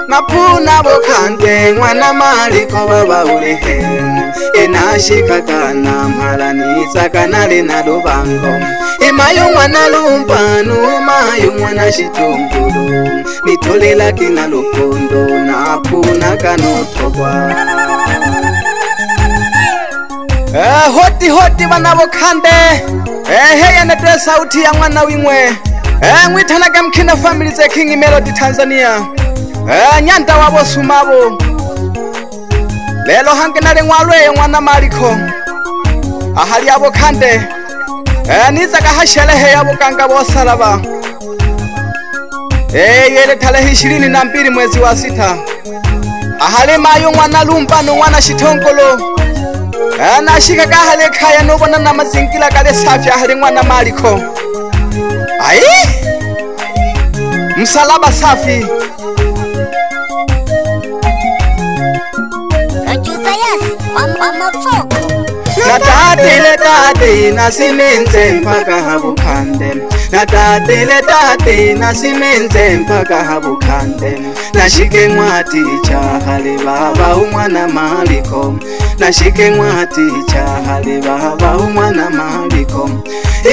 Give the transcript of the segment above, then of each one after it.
Napuna bokante mwana maliko baba ulehe Enashika kana mhalanisa kanale na lubango Imayo mwana lumpanu mayo mwana shitungulu Nitolela kina lupondo napuna kanotogwa Hoti wana bokante Heya netwe sauti ya mwana wimwe Mwitanaga mkina family ze King Melody Tanzania Nyanda wabo sumabo Lelo hange nale ngwalwe mwana maliko Ahali yabo kande Nizaga hashelehe yabo kanga bosalaba Yele tarehe 22 mwezi wa 6 Ahali mayo mwana lumbano mwana shitongolo Nashika kahale kaya nobona na mazingila kale safi ahali mwana maliko Ai Msalaba safi Natatile tate nasimenze mpaka habukande Natatile tate nasimenze mpaka habukande Nashike mwati chahali baba umwana maliko Nashike mwati chahali baba umwana maliko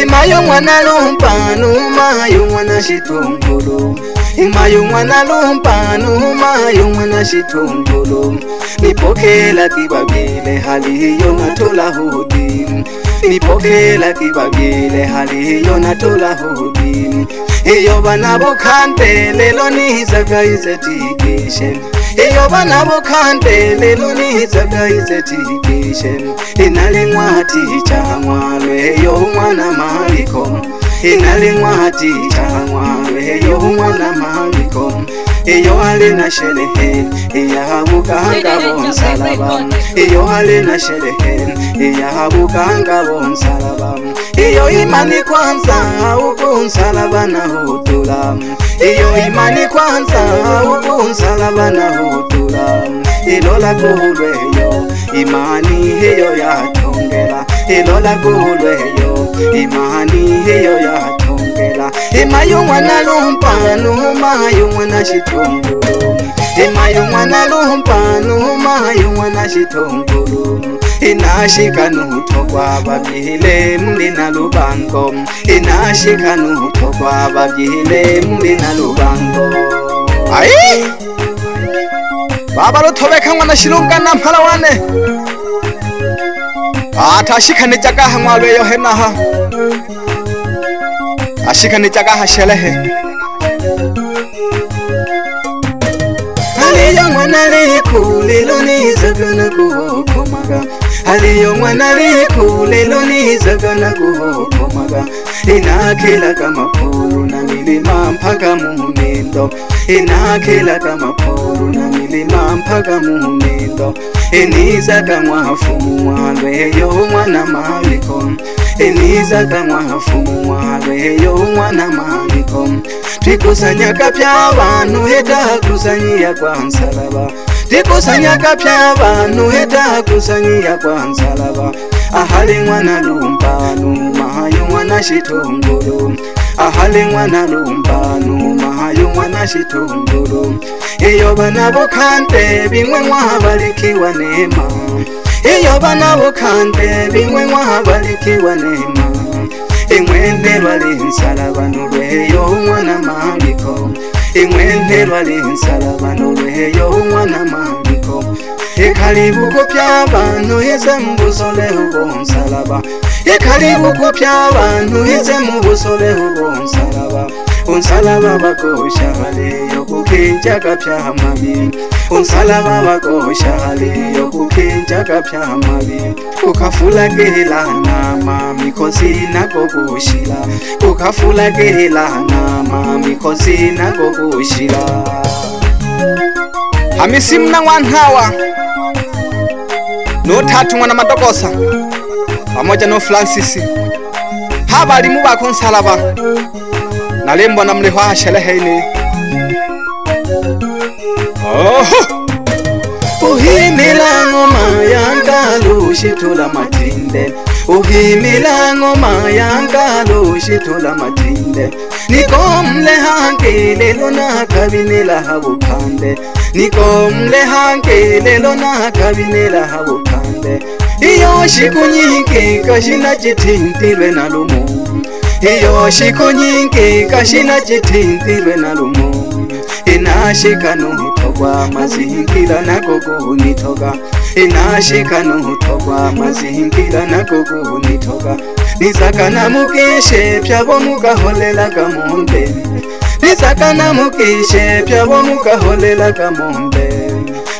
Imayo mwana lumpanu mayo mwana shitungulu Imayo mwana lumpanu mayo mwana shitungulu Nipokela kibagile hali hiyo natola hudi Nipokela kibagile hali hiyo natola hudi Iyo bana bukante lelo nizaga izetikishe Iyo bana bukante lelo nizaga izetikishe Inali mwati chamwalwe yo mwana maliko Inali mwati chamwalwe yo mwana maliko Iyo alina shelehe Iyahabukanga bonsalaba Iyo alina shelehe Iyahabukanga bonsalaba Iyo imani kwanza ukunsalaba na hutula Iyo imani kwanza ukunsalaba na hutula Ilola kuhulweyo imani hiyo yatongela Ilola kuhulweyo imani hiyo yatongela Imayo mwana lumpanu mayo mwana shitungulu Imayo mwana lumpanu mayo mwana shitungulu Inashika nutogwa babihile mlina lubango Inashika nutogwa babihile mlina lubango Ai Baba lutobeka mwana shilunga na mpalawane Atashika nijagaha mwalwe yohenaha Ashika nijagaha shelehe Aliyo mwana liku lilo nizagana kuhokomaga Aliyo mwana liku lilo nizagana kuhokomaga Inakila kama polu na milima mpaka muhunindo Inakila kama polu na milima mpaka muhunindo Enizaga mwafumu mwalwe yo mwana maliko Enizaga mwafumu mwalwe yo mwana maliko Tikusanya kapya abantu heta kusanyia kwa nsalaba Tikusanya kapya abantu heta kusanyia kwa nsalaba Ahali mwana lumpanu mahayo mwana shitungulu Ahali mwana lumpanu mahayo mwana shitungulu Iyo bana bukante bimwe mwabarikiwa neema Iyo bana bukante bimwe mwabarikiwa neema Imwende bali nsalaba nulweyo mwana maliko Imwende bali nsalaba nulweyo mwana maliko Ekalibu kupya abantu hize mbusole hubo nsalaba Ekalibu kupya abantu hize mbusole hubo nsalaba Unsalaba bakosha hali yokukinja kapya mabi Unsalaba bakosha hali yokukinja kapya mabi Ukafula gehela nama mikosi nako kushila Ukafula gehela nama mikosi nako kushila Hamisi mna wanhawa No tatu mwana madokosa pamoja no Francis Habari mubako nsalaba Nalembo na mleho asheleheini Uhimila ngoma yangalu shitula matinde uhimila ngoma yankalo shitola matinde nikomle hankele lona kabinela habukhande nikomle hankele lona kabinela habukhande iyo shikunyinke kashina chitintilwe nalumu iyo shikunyinke kashina chitintilwe nalumu inashikanu togwa mazinkila nagogo nitoga inashikanu togwa mazinkila nagogo nitoga nizakana mukishe pyabo mugaholela kamonde nizakana mukishe pyabo mugaholela kamonde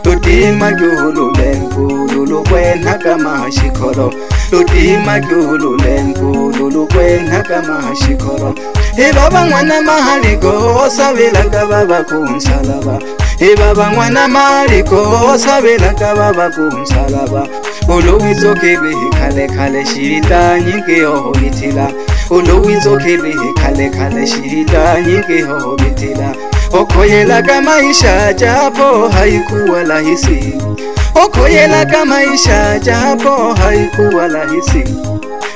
Lutima gyulu lengu lulu kwena kama shikoro Lutima gyulu lengu lulu kwena kama shikoro Baba mwana mahaliko sabela kababa kumsalaba Baba mwana mahaliko sabela kababa kumsalaba Uluwizo kebe kale kale shita nyingi ohitila Uluwizo kebe kale kale shita nyingi ohitila Okoyela kama isha japo haikuwa rahisi Okoyela kama isha japo haikuwa rahisi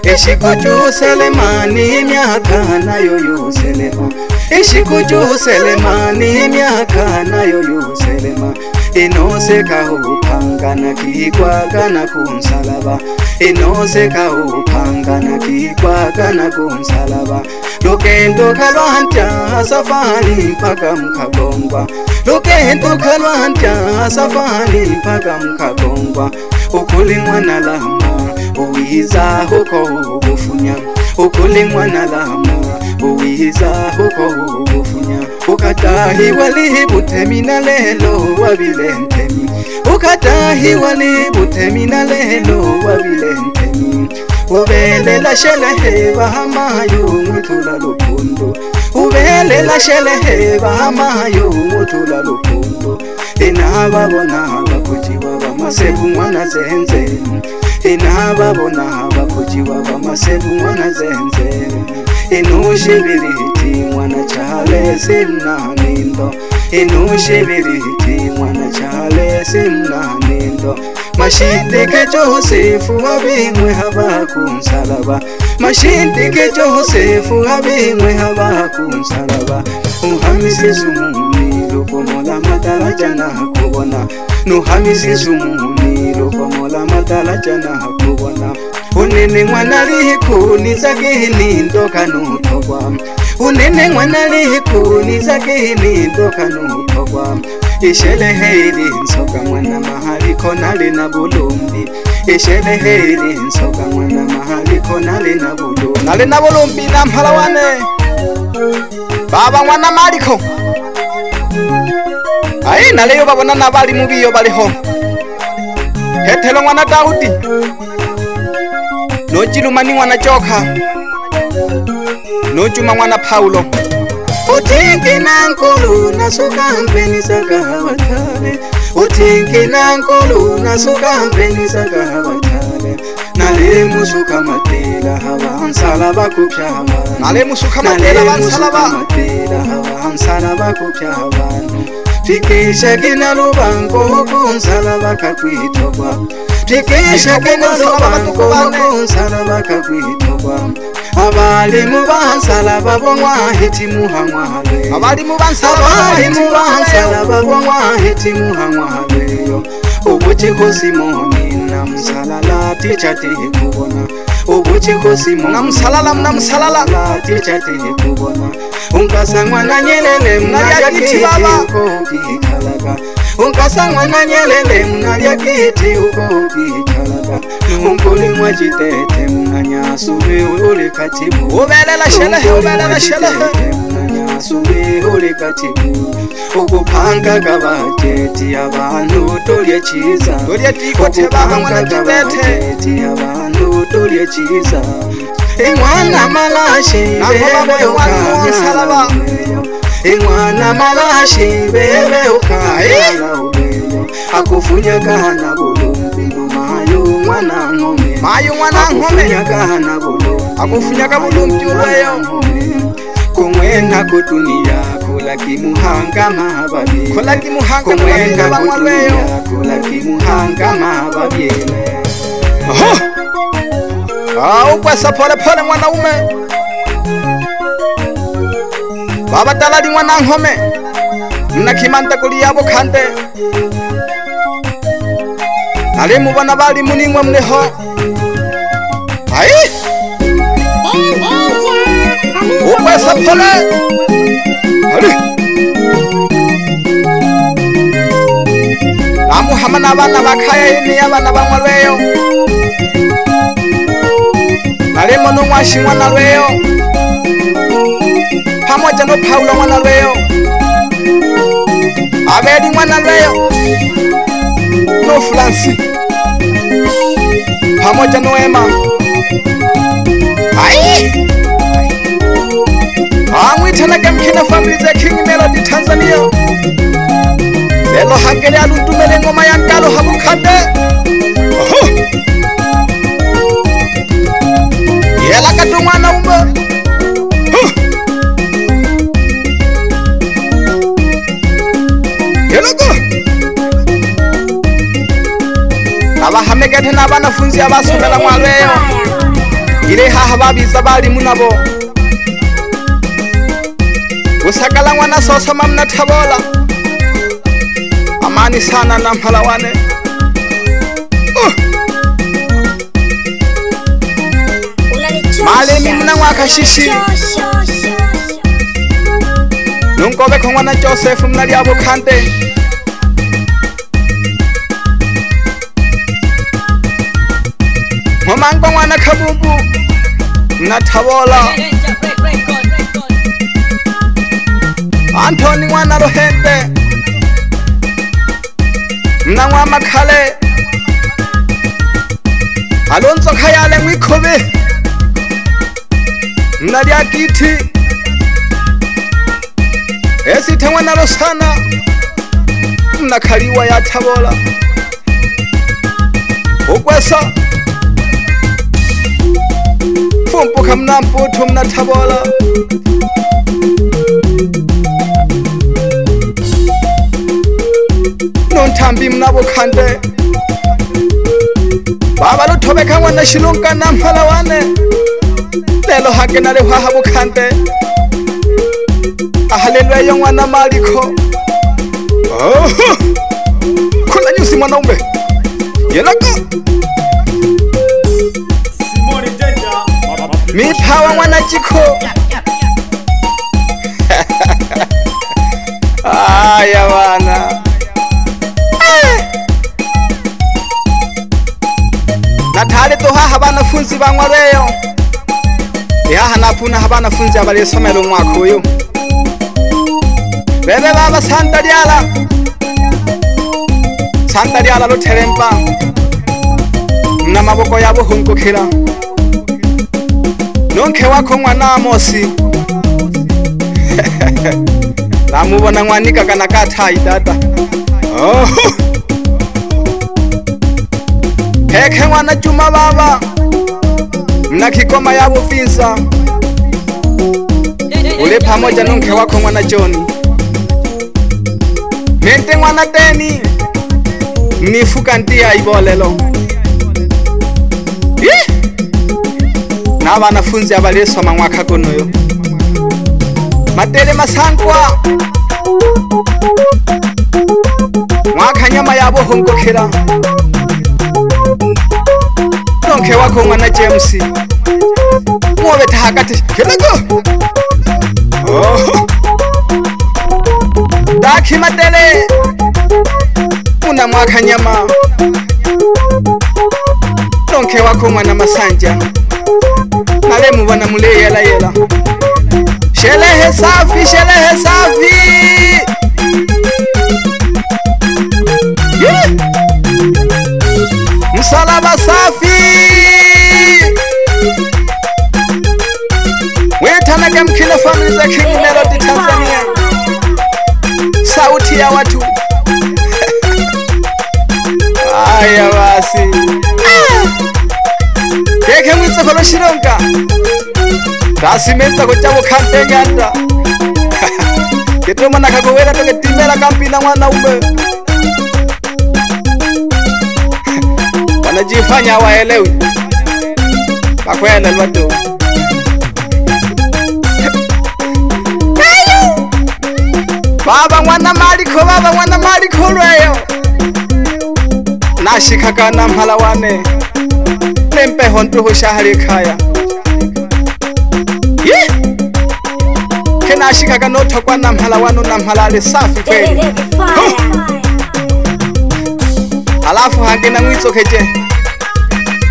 Eshikuju selemani miaka nayo yuselema Eshikuju selemani miaka nayo yuselema Inoseka upanga na kikwaga na kumsalaba Inoseka upanga na kikwaga na kumsalaba Lukendo kalwantya safari mpaka mkagongwa Lukendo kalwantya safari mpaka mkagongwa Ukulimwa na lama uwiza huko ubufunya Ukulimwa na lama uwiza huko ubufunya Ukatahi wali butemi na lelo wabilentemi Ukatahi wali butemi na lelo wabilentemi Ubelela shelehe bahamayo mutula lupundo Ubelela shelehe bahamayo mutula lupundo Inababona bakujiwa bamasebu mwana zenze Inababona bakujiwa bamasebu mwana zenze Inushibiriti mwana chale simna nindo Inushibiriti mwana chale simna nindo Mashindike Josefu abimwe haba kumsalaba Mashindike Josefu abimwe haba kumsalaba Uhamisi sumuni lukomola madaraja na kubona Nuhamisi sumuni lukomola madaraja na kubona Unene mwana liku nizagini ndoka nutogwa Unene mwana liku nizagini ndoka nutogwa Isheleheili nsoka mwana mahali konali na bulumbi Isheleheili nsoka mwana mahali konali na bulumbi Nali na bulumbi na mpalawane Baba mwana maliko Ayi naleyo babona nabali mubiyo baliho Hetelo mwana Daudi Nojilumani mwana Joka Nojuma mwana Paulo Utingi nankulu nasuka mpeni saka hawatale Utingi nankulu nasuka mpeni saka hawatale Nale musuka matela hawa hansalaba kupya hawa Nale musuka matela hawa hansalaba kupya hawa Tikisha kina lubango kunsalaba kakwitogwa Tikisha kina lubango kunsalaba kakwitogwa Abalimu bansalaba bongwa hiti muhamwale Abalimu bansalaba bongwa hiti muhamwale Ubuchiko Simoni na msalala tichati kubona Ubuchiko Simoni na msalala tichati kubona Unkasangwa na nyelele mnalya kiti uko ukikalaga Unkasangwa na nyelele mnalya kiti uko ukikalaga Unkulimwa jitete mnanyasubi uli katibu Ubelela shelehe Mnanyasubi uli katibu Ukupanga kabajeti abantu tolye chiza Ukupanga kabajeti abantu tolye chiza Imwana malashi bebe ukala Imwana malashi bebe ukala Akufunya kahana bulumbi Mayu mwana ngome Akufunya kahana bulumbi Akufunya kabulumbi uweyo Kumwenda kutunia kula kimuhanga mababi Kumwenda kutunia kula kimuhanga mababi Ukwesa pole pole mwanaume. Baba dalali mwana nkome. Mnakimanta kuli yabo kante. Nale mubona bali muningwa mneho. Ai! Ukwesa pole. Ali. Muhammad abana bakaya ni abana bamwalweyo. Nale mono mwashi mwana lweyo. Pamoja no Paulo mwana lweyo. Abedi mwana lweyo. No Francis. Pamoja no Emma. Ai! Amwitana Mkina family za King Melody Tanzania. Lelo hangele alundumele ngoma ya nkalo habukande. Oho! Yela katu mwana umbe. Yela ko! Abahamegete n'abanafunzi abasomera mwalweyo. Ile haha babiza bali munabo. Usakala mwana sosoma mnatabola. Amani sana na mpalawane. Malemi mna mwakashishi. Nunkobe kwa mwana Joseph mnali abo kante. Mwamango mwana Kabumbu mnatabola. Anthony mwana Rohende mnangwa makale. Alonso Khayale mwikobe mnali akiti. Esithe mwana Rosana mnakaliwa ya tabola. Ukwesa Fumpuka mnamputu mnatabola. Nontambi mnabo kande. Baba lutobeka mwana Shilunga na mpalawane. Lelo hake nale habu kande. Haleluya mwana Maliko. Kuna nyusi mwanaume. Yelako. Mipawa mwana Chiko. Aya wana. Natale to haha banafunzi bangwaleyo. Yaha napuna habanafunzi abalisomela umwaka uyu. Bebe baba Sandaliala luteremba. Mna maboko yabo hunkukira. Nonke wako mwana Amosi. Namubona mwanika kana katayi dada. Oh. Heke mwana Juma baba. Mna kigoma yabo visa. Ule pamoja nonke wako mwana John. Mente mwana Deni. Nifuka ntia ibolelo. Na wanafunzi abalisoma mwaka guno. Matele Masankwa. Mwaka nyama yabo hunkukira. Nonke wako mwana James. Mwobe tahakati. Kelego. Oh. Daki Matele. Una mwaka nyama. Nonke wako mwana Masanja. Nale mubana mule yela. Shelehe safi. Yeah. Msalaba safi. Wetanaga Mkina family za King Melody Tanzania. Sauti ya watu. Aya basi. Keke mwitsa kolo Shilonga. Rasimeza kujabu kante nyanda. Ketoma nakagowera toke timela kampina mwana umbe. Wanajifanya hawaelewi. akwela lwado baba mwana maliko lweyo nashikakana mhalawane nempeho ntuhushahali khaya kenashikaka nothokwa na mhalawano na mhalale safi kweli alafu hangena mwitsokeje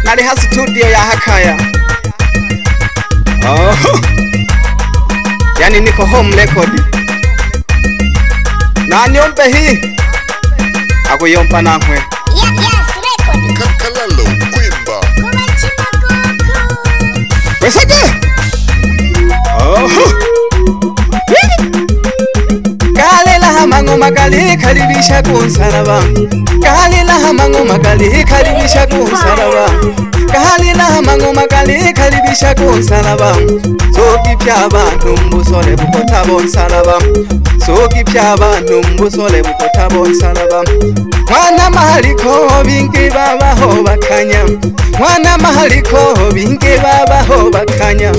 nali ha studio ya hakaya yani niko home record na nyombe hii akuyompa nahwe Kalalo kwimba wesaje kalela hamangoma karibisha kunsaraba kalela hamangoma karibisha kunsaraba kalela hamangoma karibisha kunsaraba soki by'abantu mbusole bukota bonsaraba soki by'abantu mbusole bukota bonsaraba mwana mahaliko bingi babaho bakanya mwana mahaliko bingi babaho bakanya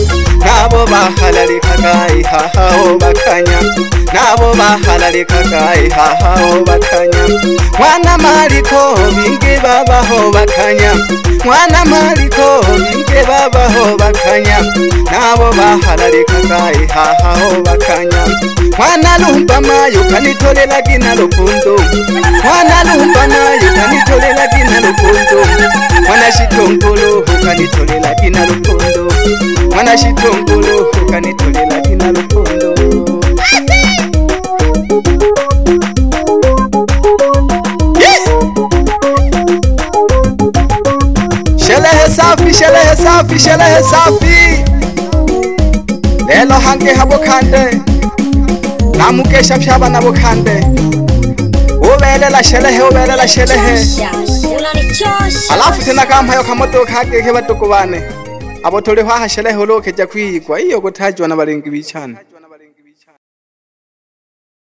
nabo bahalalika gai haho bakanya nabo bahalalika gai haho bakanya mwana mahaliko bingi babaho bakanya mwana mahaliko bingi babaho bakanya nabo bahalalika gai haho bakanya mwana lumba mayo kanitolela kina lukundo mwana lumba mayo kanitolela kina lukundo mwana shitongolo kanitolela kina lukundo mwana shitongolo kanitolela kina lukundo shelehe safi lelo hange habokande namukesha byaba nabokande ubelela shelehe alafu tena kampayo kamotoka hake batokubane abo tuli hwa shelehe loke ja kwigwa iyo gutajwa nabarengi bicana